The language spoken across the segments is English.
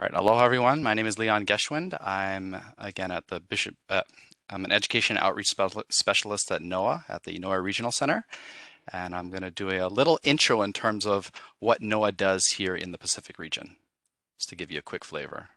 All right, aloha everyone. My name is Geschwind. I'm again at the I'm an education outreach specialist at NOAA at the Inouye Regional Center, and I'm going to do a little intro in terms of what NOAA does here in the Pacific region, just to give you a quick flavor.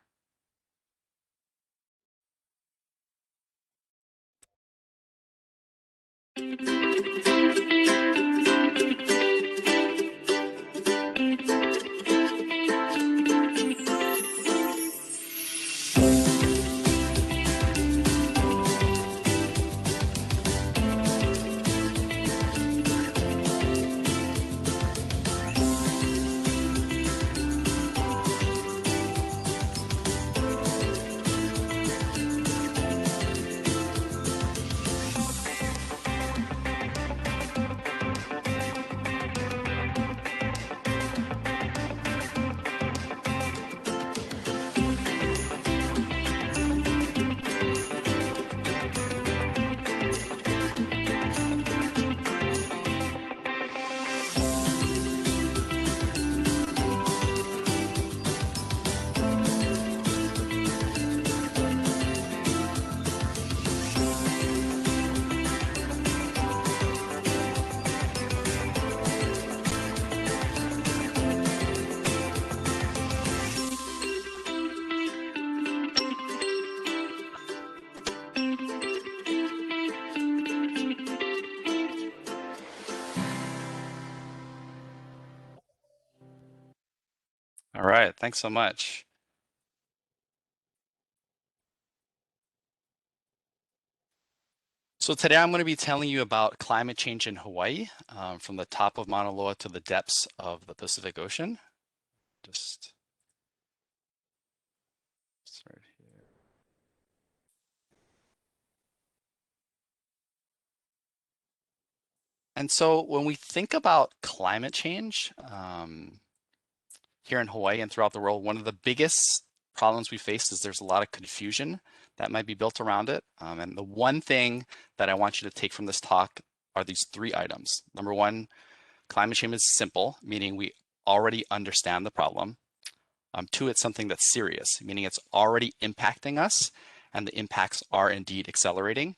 All right, thanks so much. So today I'm going to be telling you about climate change in Hawaii, from the top of Mauna Loa to the depths of the Pacific Ocean. Just start here. And so when we think about climate change, here in Hawaii and throughout the world, one of the biggest problems we face is there's a lot of confusion that might be built around it. And the one thing that I want you to take from this talk are these three items. Number one, climate change is simple, meaning we already understand the problem. Two, it's something that's serious, meaning it's already impacting us and the impacts are indeed accelerating.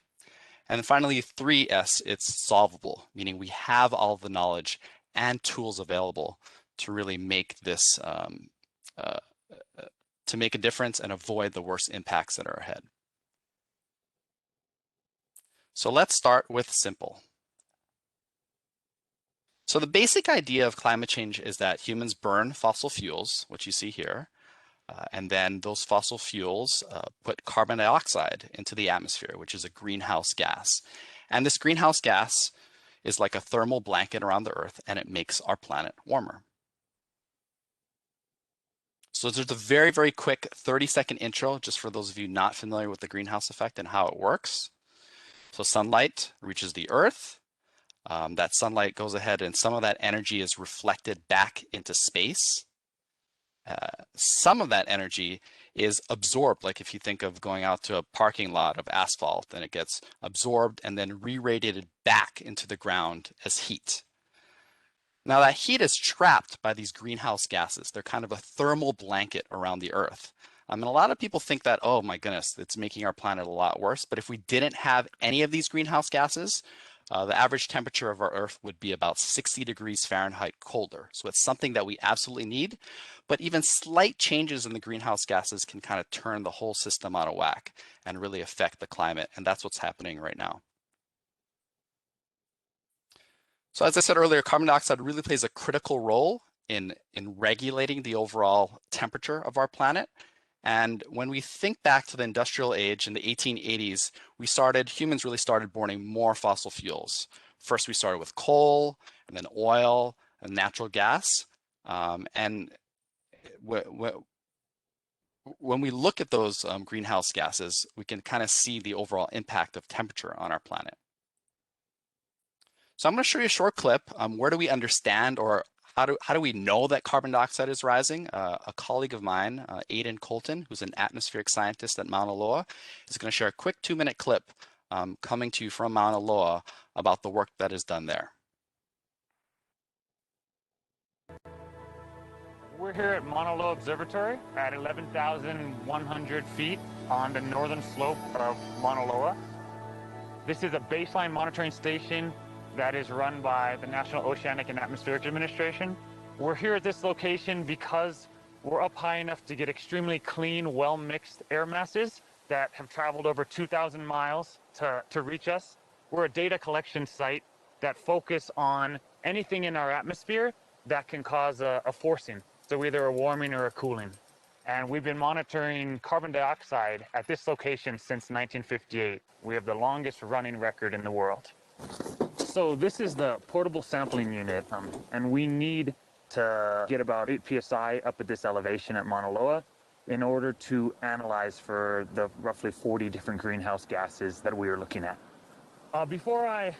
And then finally, 3S, it's solvable, meaning we have all the knowledge and tools available to really make this, to make a difference and avoid the worst impacts that are ahead. So let's start with simple. So the basic idea of climate change is that humans burn fossil fuels, which you see here, and then those fossil fuels put carbon dioxide into the atmosphere, which is a greenhouse gas. And this greenhouse gas is like a thermal blanket around the Earth, and it makes our planet warmer. So there's a very, very quick 30-second intro, just for those of you not familiar with the greenhouse effect and how it works. So sunlight reaches the Earth. That sunlight goes ahead and some of that energy is reflected back into space. Some of that energy is absorbed, like if you think of going out to a parking lot of asphalt, then it gets absorbed and then re-radiated back into the ground as heat. Now that heat is trapped by these greenhouse gases. They're kind of a thermal blanket around the Earth. And a lot of people think that, oh my goodness, it's making our planet a lot worse. But if we didn't have any of these greenhouse gases, the average temperature of our Earth would be about 60 degrees Fahrenheit colder. So it's something that we absolutely need. But even slight changes in the greenhouse gases can kind of turn the whole system out of whack and really affect the climate. And that's what's happening right now. So as I said earlier, carbon dioxide really plays a critical role in regulating the overall temperature of our planet. And when we think back to the industrial age in the 1880s, humans really started burning more fossil fuels. First, we started with coal, and then oil, and natural gas. And when we look at those greenhouse gases, we can kind of see the overall impact of temperature on our planet. So I'm going to show you a short clip. Where do we understand, or how do we know that carbon dioxide is rising? A colleague of mine, Aidan Colton, who's an atmospheric scientist at Mauna Loa, is going to share a quick 2-minute clip coming to you from Mauna Loa about the work that is done there. We're We're here at Mauna Loa Observatory at 11,100 feet on the northern slope of Mauna Loa. This is a baseline monitoring station that is run by the National Oceanic and Atmospheric Administration. We're here at this location because we're up high enough to get extremely clean, well-mixed air masses that have traveled over 2,000 miles to reach us. We're a data collection site that focus on anything in our atmosphere that can cause a forcing, so either a warming or a cooling. And we've been monitoring carbon dioxide at this location since 1958. We have the longest running record in the world. So this is the portable sampling unit, and we need to get about 8 psi up at this elevation at Mauna Loa in order to analyze for the roughly 40 different greenhouse gases that we are looking at. Before I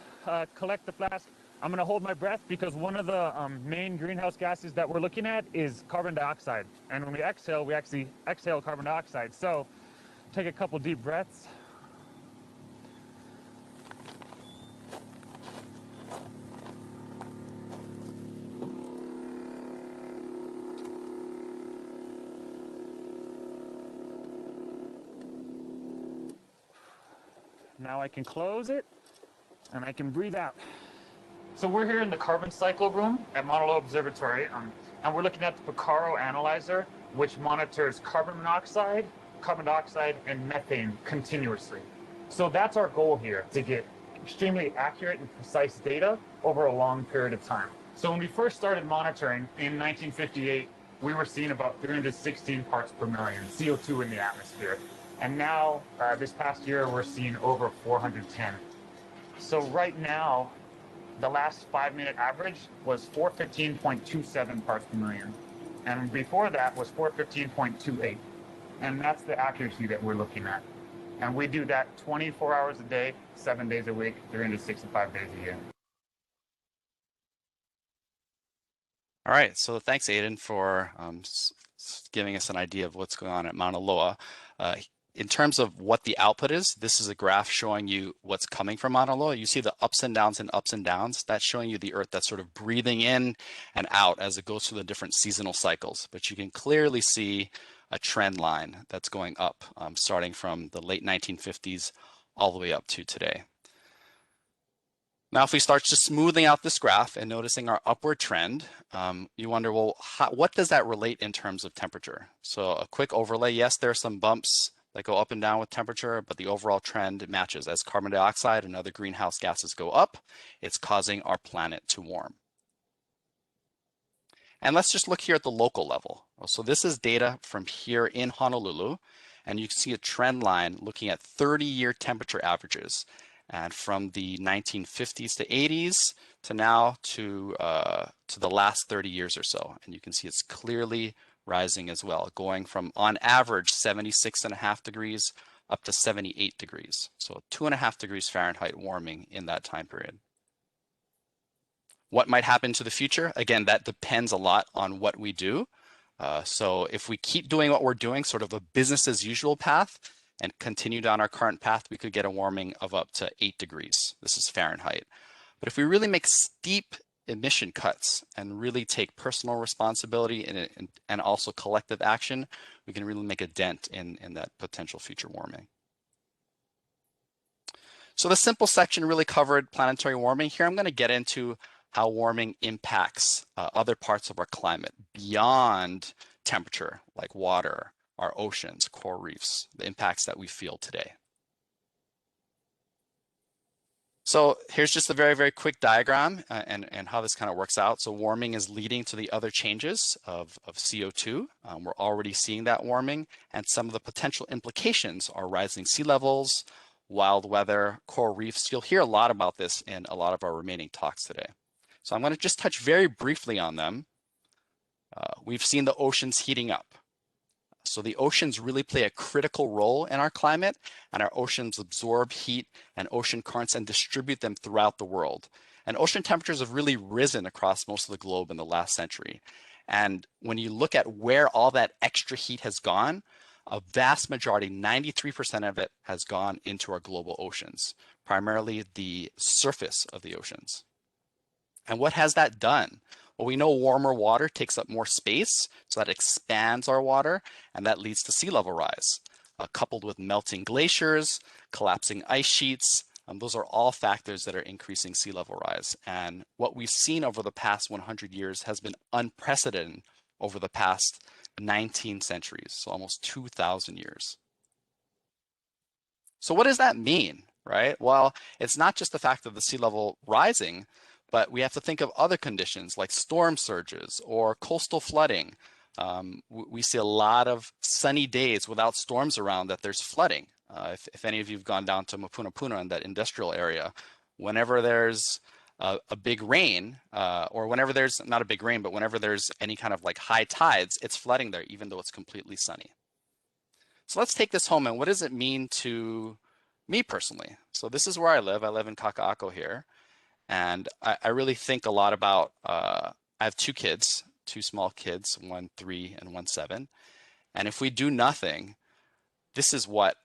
collect the flask, I'm going to hold my breath because one of the main greenhouse gases that we're looking at is carbon dioxide. And when we actually exhale carbon dioxide. So take a couple deep breaths. Now I can close it and I can breathe out. So we're here in the carbon cycle room at Mauna Loa Observatory, and we're looking at the Picaro analyzer, which monitors carbon monoxide, carbon dioxide, and methane continuously. So that's our goal here, to get extremely accurate and precise data over a long period of time. So when we first started monitoring in 1958, we were seeing about 316 parts per million CO2 in the atmosphere. And now, this past year, we're seeing over 410. So right now, the last 5-minute average was 415.27 parts per million. And before that was 415.28. And that's the accuracy that we're looking at. And we do that 24 hours a day, 7 days a week, 365 days a year. All right, so thanks, Aidan, for giving us an idea of what's going on at Mauna Loa. In terms of what the output is, this is a graph showing you what's coming from Mauna Loa. You see the ups and downs and ups and downs. That's showing you the Earth that's sort of breathing in and out as it goes through the different seasonal cycles. But you can clearly see a trend line that's going up, starting from the late 1950s all the way up to today. Now, if we start just smoothing out this graph and noticing our upward trend, you wonder, well, what does that relate in terms of temperature? So a quick overlay, yes, there are some bumps that go up and down with temperature, but the overall trend matches. As carbon dioxide and other greenhouse gases go up, it's causing our planet to warm. And let's just look here at the local level. So this is data from here in Honolulu, and you can see a trend line looking at 30-year temperature averages. And from the 1950s to 80s to now to the last 30 years or so. And you can see it's clearly rising as well, going from on average 76.5 degrees up to 78 degrees. So 2.5 degrees Fahrenheit warming in that time period. What might happen to the future? Again, that depends a lot on what we do. So if we keep doing what we're doing, sort of a business as usual path, and continue down our current path, we could get a warming of up to 8 degrees. This is Fahrenheit. But if we really make steep emission cuts and really take personal responsibility and also collective action, we can really make a dent in that potential future warming. So the simple section really covered planetary warming. Here I'm going to get into how warming impacts other parts of our climate beyond temperature, like water, our oceans, coral reefs, the impacts that we feel today. So here's just a very, very quick diagram and how this kind of works out. So warming is leading to the other changes of CO2. We're already seeing that warming, and some of the potential implications are rising sea levels, wild weather, coral reefs. You'll hear a lot about this in a lot of our remaining talks today. So I'm going to just touch very briefly on them. We've seen the oceans heating up. So the oceans really play a critical role in our climate, and our oceans absorb heat and ocean currents and distribute them throughout the world. And ocean temperatures have really risen across most of the globe in the last century. And when you look at where all that extra heat has gone, a vast majority, 93% of it, has gone into our global oceans, primarily the surface of the oceans. And what has that done? Well, we know warmer water takes up more space, so that expands our water, and that leads to sea level rise. Coupled with melting glaciers, collapsing ice sheets, those are all factors that are increasing sea level rise. And what we've seen over the past 100 years has been unprecedented over the past 19 centuries, so almost 2,000 years. So what does that mean, right? Well, it's not just the fact of the sea level rising, but we have to think of other conditions like storm surges or coastal flooding. We see a lot of sunny days without storms around that there's flooding. If any of you have gone down to Mapunapuna in that industrial area, whenever there's a big rain, or whenever there's not a big rain, but whenever there's any kind of like high tides, it's flooding there, even though it's completely sunny. So let's take this home, and what does it mean to me personally? So this is where I live. I live in Kaka'ako here, and I really think a lot about, I have two kids, two small kids, 1 3 and 1 7. And if we do nothing, this is what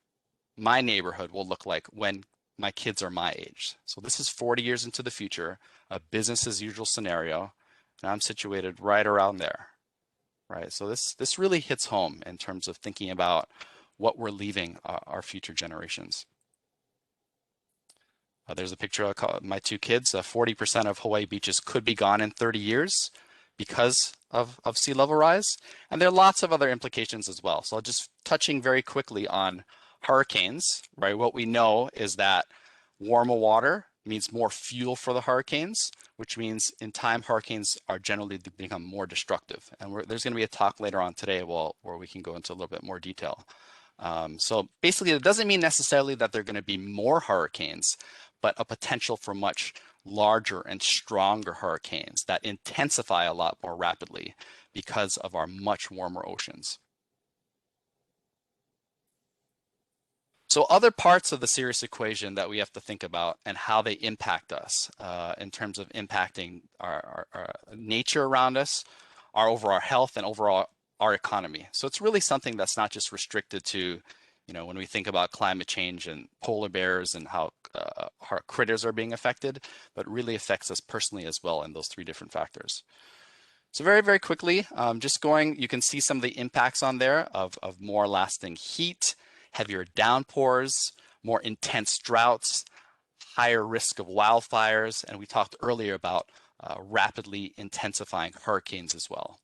my neighborhood will look like when my kids are my age. So this is 40 years into the future, a business as usual scenario, and I'm situated right around there. Right, so this really hits home in terms of thinking about what we're leaving our future generations. There's a picture of my two kids. 40% of Hawaii beaches could be gone in 30 years because of sea level rise. And there are lots of other implications as well. So just touching very quickly on hurricanes, right? What we know is that warmer water means more fuel for the hurricanes, which means in time hurricanes are generally become more destructive. And there's going to be a talk later on today where we can go into a little bit more detail. So basically, it doesn't mean necessarily that there are going to be more hurricanes, but a potential for much larger and stronger hurricanes that intensify a lot more rapidly because of our much warmer oceans. So other parts of the serious equation that we have to think about and how they impact us in terms of impacting our nature around us, our overall health, and overall our economy. So it's really something that's not just restricted to, when we think about climate change and polar bears and how our critters are being affected, but really affects us personally as well in those three different factors. So very, very quickly, you can see some of the impacts on there of more lasting heat, heavier downpours, more intense droughts, higher risk of wildfires, and we talked earlier about rapidly intensifying hurricanes as well.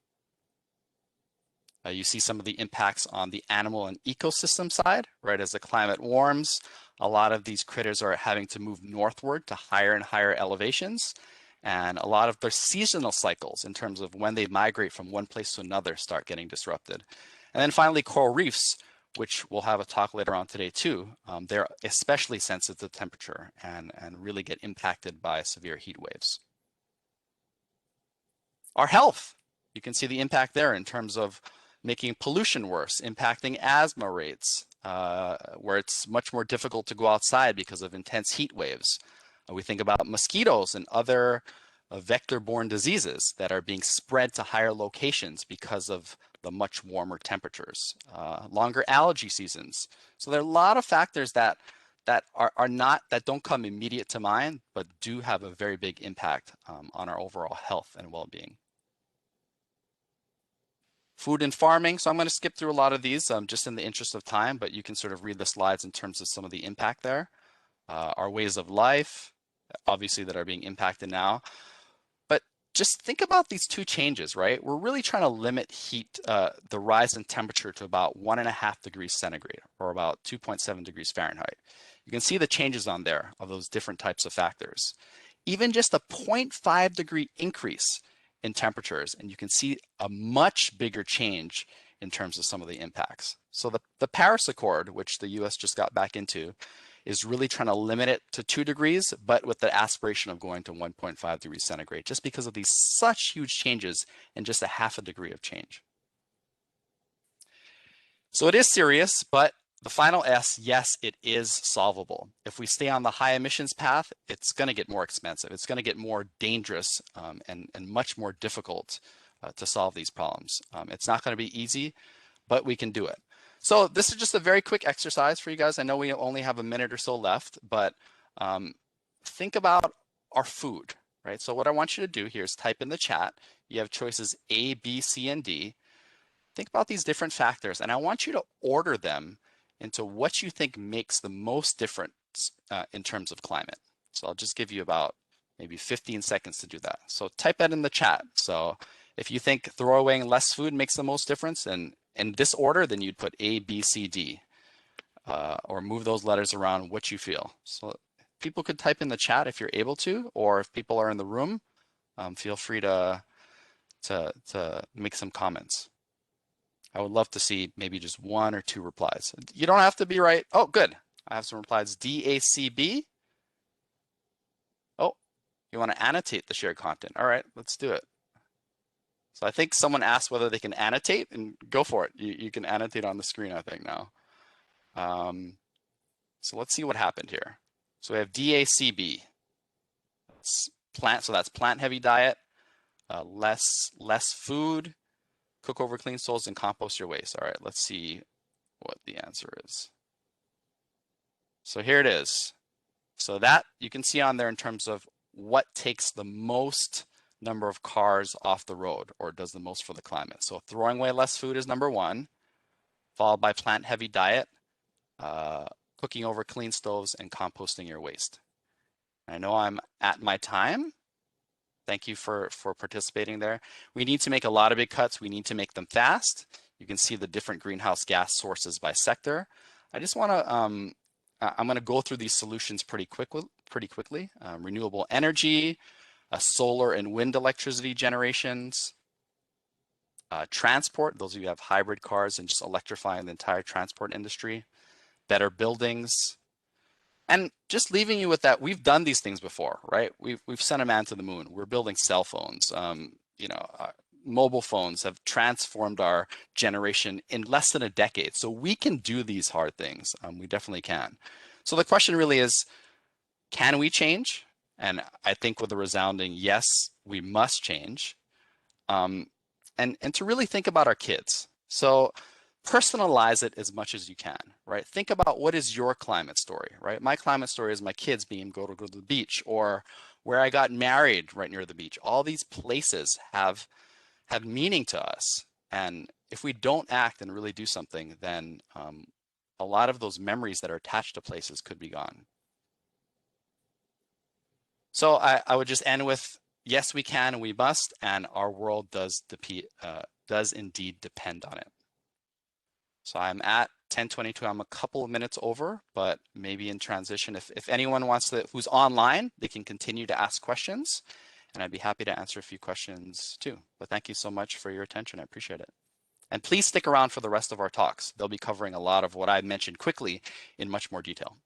You see some of the impacts on the animal and ecosystem side, right? As the climate warms, a lot of these critters are having to move northward to higher and higher elevations. And a lot of their seasonal cycles in terms of when they migrate from one place to another start getting disrupted. And then finally, coral reefs, which we'll have a talk later on today too. They're especially sensitive to temperature and really get impacted by severe heat waves. Our health, you can see the impact there in terms of making pollution worse, impacting asthma rates, where it's much more difficult to go outside because of intense heat waves. We think about mosquitoes and other vector-borne diseases that are being spread to higher locations because of the much warmer temperatures, longer allergy seasons. So there are a lot of factors that don't come immediate to mind, but do have a very big impact on our overall health and well-being. Food and farming. So I'm going to skip through a lot of these just in the interest of time, but you can sort of read the slides in terms of some of the impact there. Our ways of life, obviously, that are being impacted now. But just think about these two changes, right? We're really trying to limit heat, the rise in temperature to about 1.5 degrees centigrade, or about 2.7 degrees Fahrenheit. You can see the changes on there of those different types of factors. Even just a 0.5 degree increase in temperatures, and you can see a much bigger change in terms of some of the impacts. So the Paris Accord, which the US just got back into, is really trying to limit it to 2 degrees, but with the aspiration of going to 1.5 degrees centigrade, just because of these such huge changes in just a 0.5 degree of change. So it is serious, but the final S, yes, it is solvable. If we stay on the high emissions path, it's going to get more expensive. It's going to get more dangerous and much more difficult to solve these problems. It's not going to be easy, but we can do it. So this is just a very quick exercise for you guys. I know we only have a minute or so left, but think about our food, right? So what I want you to do here is type in the chat. You have choices A, B, C, and D. Think about these different factors, and I want you to order them into what you think makes the most difference in terms of climate. So I'll just give you about maybe 15 seconds to do that. So type that in the chat. So if you think throwing less food makes the most difference, and in this order, then you'd put A, B, C, D, or move those letters around what you feel. So people could type in the chat if you're able to, or if people are in the room, feel free to make some comments. I would love to see maybe just 1 or 2 replies. You don't have to be right. Oh, good. I have some replies. DACB. Oh, you want to annotate the shared content. All right, let's do it. So I think someone asked whether they can annotate, and go for it. You can annotate on the screen, I think, now. So let's see what happened here. So we have DACB. So that's plant heavy diet, less food, cook over clean stoves, and compost your waste. All right, let's see what the answer is. So here it is. So that you can see on there in terms of what takes the most number of cars off the road or does the most for the climate. So throwing away less food is number 1, followed by plant heavy diet, cooking over clean stoves, and composting your waste. I know I'm at my time. Thank you for participating there. We need to make a lot of big cuts. We need to make them fast. You can see the different greenhouse gas sources by sector. I just want to, I'm going to go through these solutions pretty quickly. Renewable energy, solar and wind electricity generations, transport, those of you who have hybrid cars and just electrifying the entire transport industry, better buildings, and just leaving you with that, we've done these things before, right? We've sent a man to the moon. We're building cell phones. Mobile phones have transformed our generation in less than a decade. So we can do these hard things. We definitely can. So the question really is, can we change? And I think with a resounding yes, we must change. And to really think about our kids. So personalize it as much as you can, right? Think about what is your climate story, right? My climate story is my kids being able to go to the beach, or where I got married right near the beach. All these places have meaning to us. And if we don't act and really do something, then a lot of those memories that are attached to places could be gone. So I would just end with, yes, we can and we must, and our world does indeed depend on it. So I'm at 10:22. I'm a couple of minutes over, but maybe in transition, if anyone wants to, who's online, they can continue to ask questions, and I'd be happy to answer a few questions too. But thank you so much for your attention. I appreciate it. And please stick around for the rest of our talks. They'll be covering a lot of what I mentioned quickly in much more detail.